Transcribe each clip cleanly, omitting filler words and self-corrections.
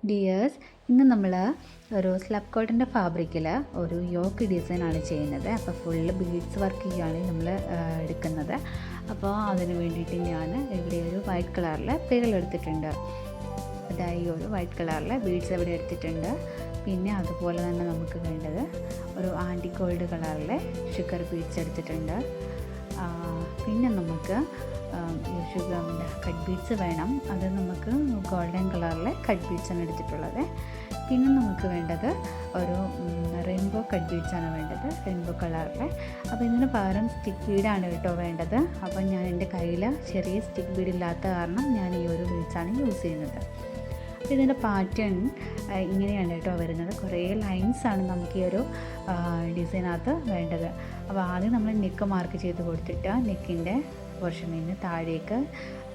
Dears, ഇന്ന് നമ്മൾ ഒരു സ്ലബ് കോട്ടൻ്റെ ഫാബ്രിക്കിൽ ഒരു യോക്ക് ഡിസൈനാണ് ചെയ്യുന്നത്. അപ്പോൾ ഫുള്ള് ബീഡ്സ് വർക്ക് ചെയ്യുകയാണ് നമ്മൾ എടുക്കുന്നത്. അപ്പോൾ അതിന് വേണ്ടിയിട്ട് ഞാൻ ഇവിടെ ഒരു വൈറ്റ് കളറിൽ പേൾ എടുത്തിട്ടുണ്ട്. അതായത് ഈ ഒരു വൈറ്റ് കളറിൽ ബീഡ്സ് ഇവിടെ എടുത്തിട്ടുണ്ട്. പിന്നെ അതുപോലെ തന്നെ നമുക്ക് വേണ്ടത് ഒരു ആൻറ്റി ഗോൾഡ് കളറിലെ ഷുഗർ ബീഡ്സ് എടുത്തിട്ടുണ്ട്. പിന്നെ നമുക്ക് ഷുഗറിൻ്റെ കട്ട് ബീഡ്സ് വേണം. അത് നമുക്ക് ഗോൾഡൻ കളറിലെ കട്ട് ബീഡ്സാണ് എടുത്തിട്ടുള്ളത്. പിന്നെ നമുക്ക് വേണ്ടത് ഒരു റെയിൻബോ കട്ട് ബീഡ്സാണ് വേണ്ടത്, റെയിൻബോ കളറിലെ. അപ്പോൾ ഇതിന് പകരം സ്റ്റിക്ക് ബീഡാണ് കേട്ടോ വേണ്ടത്. അപ്പം ഞാൻ എൻ്റെ കയ്യിൽ ചെറിയ സ്റ്റിക്ക് ബീഡ് ഇല്ലാത്ത കാരണം ഞാൻ ഈ ഒരു ബീഡ്സാണ് യൂസ് ചെയ്യുന്നത്. അപ്പോൾ ഇതിൻ്റെ പാറ്റേൺ ഇങ്ങനെയാണ് കേട്ടോ വരുന്നത്. കുറേ ലൈൻസാണ് നമുക്ക് ഈ ഒരു ഡിസൈനകത്ത് വേണ്ടത്. അപ്പോൾ ആദ്യം നമ്മൾ നെക്ക് മാർക്ക് ചെയ്ത് കൊടുത്തിട്ട് നെക്കിൻ്റെ പോർഷനിൽ നിന്ന് താഴേക്ക്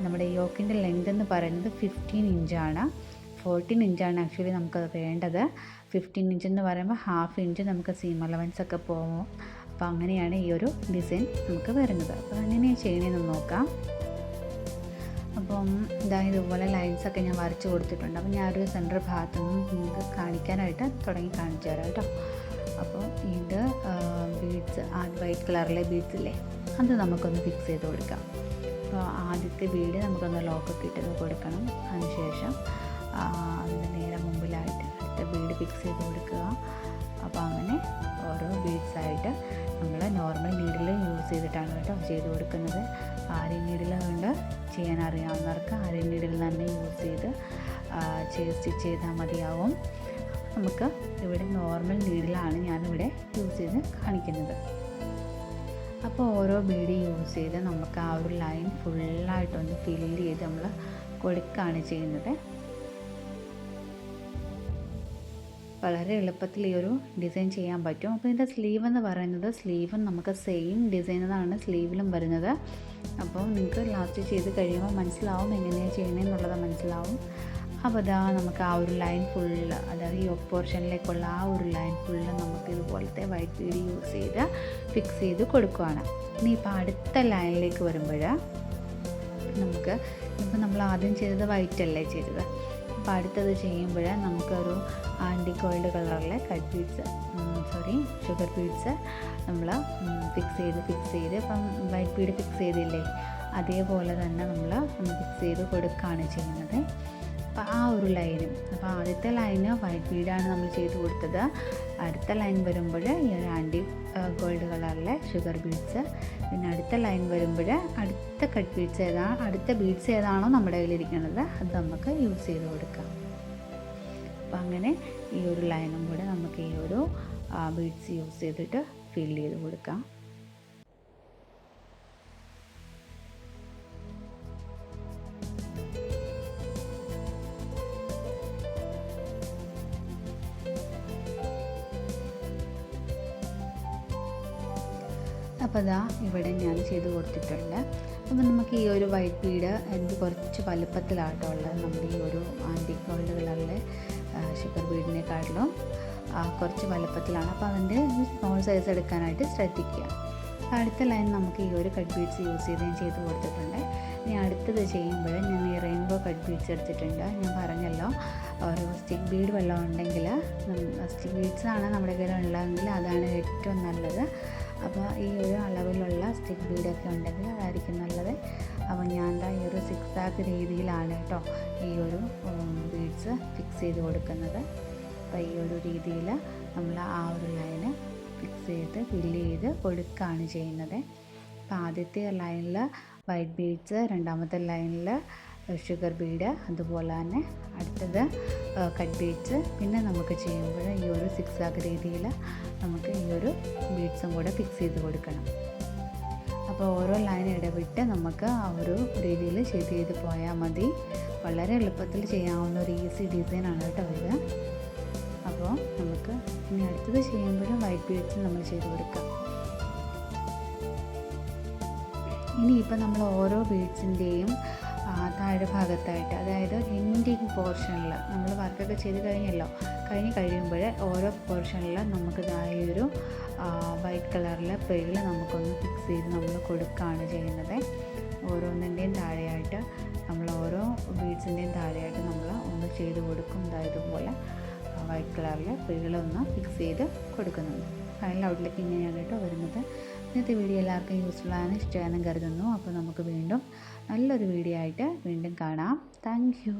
നമ്മുടെ യോക്കിൻ്റെ ലെങ്ത് എന്ന് പറയുന്നത് 15 ഇഞ്ചാണ്. 14 ഇഞ്ചാണ് ആക്ച്വലി നമുക്കത് വേണ്ടത്. 15 ഇഞ്ച് എന്ന് പറയുമ്പോൾ ഹാഫ് ഇഞ്ച് നമുക്ക് സീം അലവൻസ് ഒക്കെ പോകും. അപ്പോൾ അങ്ങനെയാണ് ഈ ഒരു ഡിസൈൻ നമുക്ക് വരുന്നത്. അപ്പോൾ എങ്ങനെയാണ് ചെയ്യണമെന്ന് നോക്കാം. അപ്പം ഇതുപോലെ ലൈൻസൊക്കെ ഞാൻ വരച്ച് കൊടുത്തിട്ടുണ്ട്. അപ്പോൾ ഞാനൊരു സെൻറ്റർ ഭാഗത്തു നിന്നും നിങ്ങൾക്ക് കാണിക്കാനായിട്ട് കാണിച്ചു തരാം കേട്ടോ. അപ്പോൾ ഇത് ബീഡ്സ് വൈറ്റ് കളറിലെ ബീഡ്സ് ഇല്ലേ, അത് നമുക്കൊന്ന് ഫിക്സ് ചെയ്ത് കൊടുക്കാം. അപ്പോൾ ആദ്യത്തെ ബീഡ് നമുക്കൊന്ന് ലോക്കൊക്കെ ഇട്ടത് കൊടുക്കണം. അതിനുശേഷം അതിന് നേരെ മുമ്പിലായിട്ട് അടുത്ത ബീഡ് ഫിക്സ് ചെയ്ത് കൊടുക്കുക. അപ്പോൾ അങ്ങനെ ഓരോ ബീഡ്സായിട്ട് നമ്മൾ നോർമൽ നീഡിൽ യൂസ് ചെയ്തിട്ടാണ് കേട്ടോ ചെയ്ത് കൊടുക്കുന്നത്. ആരി നീഡിൽ കൊണ്ട് ചെയ്യാൻ അറിയാവുന്നവർക്ക് ആരി നീഡിൽ തന്നെ യൂസ് ചെയ്ത് സ്റ്റിച്ച് ചെയ്താൽ മതിയാവും. നമുക്ക് ഇവിടെ നോർമൽ നീഡിലാണ് ഞാനിവിടെ യൂസ് ചെയ്ത് കാണിക്കുന്നത്. അപ്പോൾ ഓരോ ബീഡ് യൂസ് ചെയ്ത് നമുക്ക് ആ ഒരു ലൈൻ ഫുള്ളായിട്ടൊന്ന് ഫില്ല് ചെയ്ത് നമ്മൾ കൊടുക്കുകയാണ് ചെയ്യുന്നത്. വളരെ എളുപ്പത്തിൽ ഈ ഒരു ഡിസൈൻ ചെയ്യാൻ പറ്റും. അപ്പോൾ ഇതിൻ്റെ സ്ലീവ് എന്ന് പറയുന്നത് സ്ലീവും നമുക്ക് സെയിം ഡിസൈനാണ് സ്ലീവിലും വരുന്നത്. അപ്പോൾ നിങ്ങൾക്ക് ലാസ്റ്റ് ചെയ്ത് കഴിയുമ്പോൾ മനസ്സിലാവും എങ്ങനെയാണ് ചെയ്യണമെന്നുള്ളത് മനസ്സിലാവും. അപ്പോൾ നമുക്ക് ആ ഒരു ലൈൻ ഫുള്ള്, അതായത് ഈ പോർഷനിലേക്കുള്ള ആ ഒരു ലൈൻ ഫുള്ള് നമുക്ക് ഇതുപോലത്തെ വൈറ്റ് ബീഡ് യൂസ് ചെയ്ത് ഫിക്സ് ചെയ്ത് കൊടുക്കുകയാണ്. ഇനിയിപ്പോൾ അടുത്ത ലൈനിലേക്ക് വരുമ്പോൾ നമുക്ക് ഇപ്പോൾ നമ്മൾ ആദ്യം ചെയ്തത് വൈറ്റ് അല്ലേ ചെയ്തത്. അപ്പോൾ അടുത്തത് ചെയ്യുമ്പോൾ നമുക്കൊരു ആൻറ്റി ഗോൾഡ് കളറിലെ കട്ട് ബീഡ്സ് ഷുഗർ ബീഡ്സ് നമ്മൾ ഫിക്സ് ചെയ്ത് ഇപ്പം വൈറ്റ് ബീഡ് ഫിക്സ് ചെയ്തില്ലേ അതേപോലെ തന്നെ നമ്മൾ ഫിക്സ് ചെയ്ത് കൊടുക്കുകയാണ് ചെയ്യുന്നത്. അപ്പോൾ ആ ഒരു ലൈനും, അപ്പോൾ ആദ്യത്തെ ലൈന് വൈറ്റ് ബീഡാണ് നമ്മൾ ചെയ്ത് കൊടുത്തത്. അടുത്ത ലൈൻ വരുമ്പോൾ ഈ ഒരു ആൻറ്റി ഗോൾഡ് കളറിലെ ഷുഗർ ബീഡ്സ്. പിന്നെ അടുത്ത ലൈൻ വരുമ്പോൾ അടുത്ത കട്ട് ബീഡ്സ് അടുത്ത ബീഡ്സ് ഏതാണോ നമ്മുടെ കയ്യിലിരിക്കുന്നത് അത് നമുക്ക് യൂസ് ചെയ്ത് കൊടുക്കാം. അപ്പോൾ അങ്ങനെ ഈ ഒരു ലൈനും കൂടെ നമുക്ക് ഈ ഒരു ബീഡ്സ് യൂസ് ചെയ്തിട്ട് ഫിൽ ചെയ്ത് കൊടുക്കാം. അപ്പോൾ ഇവിടെ ഞാൻ ചെയ്ത് കൊടുത്തിട്ടുണ്ട്. അപ്പോൾ നമുക്ക് ഈ ഒരു വൈറ്റ് ബീഡ് എനിക്ക് കുറച്ച് വലുപ്പത്തിലാട്ടോ ഉള്ളത്. നമ്മുടെ ഈ ഒരു ആൻറ്റി ഗോൾഡ് കളറിലെ ഷുഗർ ബീഡിനെക്കാട്ടിലും കുറച്ച് വലുപ്പത്തിലാണ്. അപ്പോൾ അതിൻ്റെ സ്മോൾ സൈസ് എടുക്കാനായിട്ട് ശ്രദ്ധിക്കുക. അടുത്ത ലൈൻ നമുക്ക് ഈ ഒരു കട്ട് ബീഡ്സ് യൂസ് ചെയ്ത് ഞാൻ ചെയ്ത് കൊടുത്തിട്ടുണ്ട്. ഇനി അടുത്തത് ചെയ്യുമ്പോൾ ഞാൻ ഈ റെയിൻബോ കട്ട് ബീഡ്സ് എടുത്തിട്ടുണ്ട്. ഞാൻ പറഞ്ഞല്ലോ ഒരു സ്റ്റിക്ക് ബീഡ് വല്ലതും ഉണ്ടെങ്കിൽ, സ്റ്റിക്ക് ബീഡ്സാണ് നമ്മുടെ കയ്യിൽ ഉള്ളതെങ്കിൽ അതാണ് ഏറ്റവും നല്ലത്. അപ്പോൾ ഈ ഒരു അളവിലുള്ള സ്റ്റിക്ക് ബീഡൊക്കെ ഉണ്ടെങ്കിൽ അതായിരിക്കും നല്ലത്. അപ്പോൾ ഞാൻ ഈ ഒരു സിക്സാക്ക് രീതിയിലാണ് കേട്ടോ ഈ ഒരു ബീഡ്സ് ഫിക്സ് ചെയ്ത് കൊടുക്കുന്നത്. അപ്പോൾ ഈ ഒരു രീതിയിൽ നമ്മൾ ആ ഒരു ലൈന് ഫിക്സ് ചെയ്ത് ഫില്ല് ചെയ്ത് കൊടുക്കുകയാണ് ചെയ്യുന്നത്. അപ്പോൾ ആദ്യത്തെ ലൈനിൽ വൈറ്റ് ബീഡ്സ്, രണ്ടാമത്തെ ലൈനിൽ ഷുഗർ ബീഡ്, അതുപോലെ തന്നെ അടുത്തത് കട്ട് ബീഡ്സ്. പിന്നെ നമുക്ക് ചെയ്യുമ്പോൾ ഈ ഒരു സിക്സാക്ക് രീതിയിൽ നമുക്ക് ഈ ഒരു ബീഡ്സും കൂടെ ഫിക്സ് ചെയ്ത് കൊടുക്കണം. അപ്പോൾ ഓരോ ലൈൻ ഇടവിട്ട് നമുക്ക് ആ ഒരു രീതിയിൽ ചെയ്ത് പോയാൽ മതി. വളരെ എളുപ്പത്തിൽ ചെയ്യാവുന്ന ഒരു ഈസി ഡിസൈനാണ് കേട്ടോ ഇത്. അപ്പോൾ നമുക്ക് ഇനി അടുത്തത് ചെയ്യുമ്പോഴും വൈറ്റ് ബീഡ്സ് നമ്മൾ ചെയ്ത് കൊടുക്കാം. ഇനിയിപ്പോൾ നമ്മൾ ഓരോ ബീഡ്സിൻ്റെയും താഴെ ഭാഗത്തായിട്ട്, അതായത് എൻഡിങ് പോർഷനിൽ നമ്മൾ വർക്കൊക്കെ ചെയ്ത് കഴിയുമ്പോൾ ഓരോ പോർഷനിൽ നമുക്ക് ഈ ഒരു വൈറ്റ് കളറിലെ പേള് നമുക്കൊന്ന് ഫിക്സ് ചെയ്ത് നമ്മൾ കൊടുക്കുകയാണ് ചെയ്യുന്നത്. ഓരോന്നിൻ്റെയും താഴെയായിട്ട് നമ്മൾ ഓരോ ബീഡ്സിൻ്റെയും താഴെയായിട്ട് നമ്മൾ ഒന്ന് ചെയ്ത് കൊടുക്കും. ഇതുപോലെ വൈറ്റ് കളറിൽ പേളൊന്ന് ഫിക്സ് ചെയ്ത് കൊടുക്കുന്നുണ്ട്. ഫൈനൽ ഔട്ട്ലുക്ക് ഇങ്ങനെയാണ് കേട്ടോ വരുന്നത്. ഇന്നത്തെ വീഡിയോ എല്ലാവർക്കും യൂസ്ഫുൾ ആണ്, ഇഷ്ടമാണെന്ന് കരുതുന്നു. അപ്പോൾ നമുക്ക് വീണ്ടും നല്ലൊരു വീഡിയോ ആയിട്ട് വീണ്ടും കാണാം. Thank you.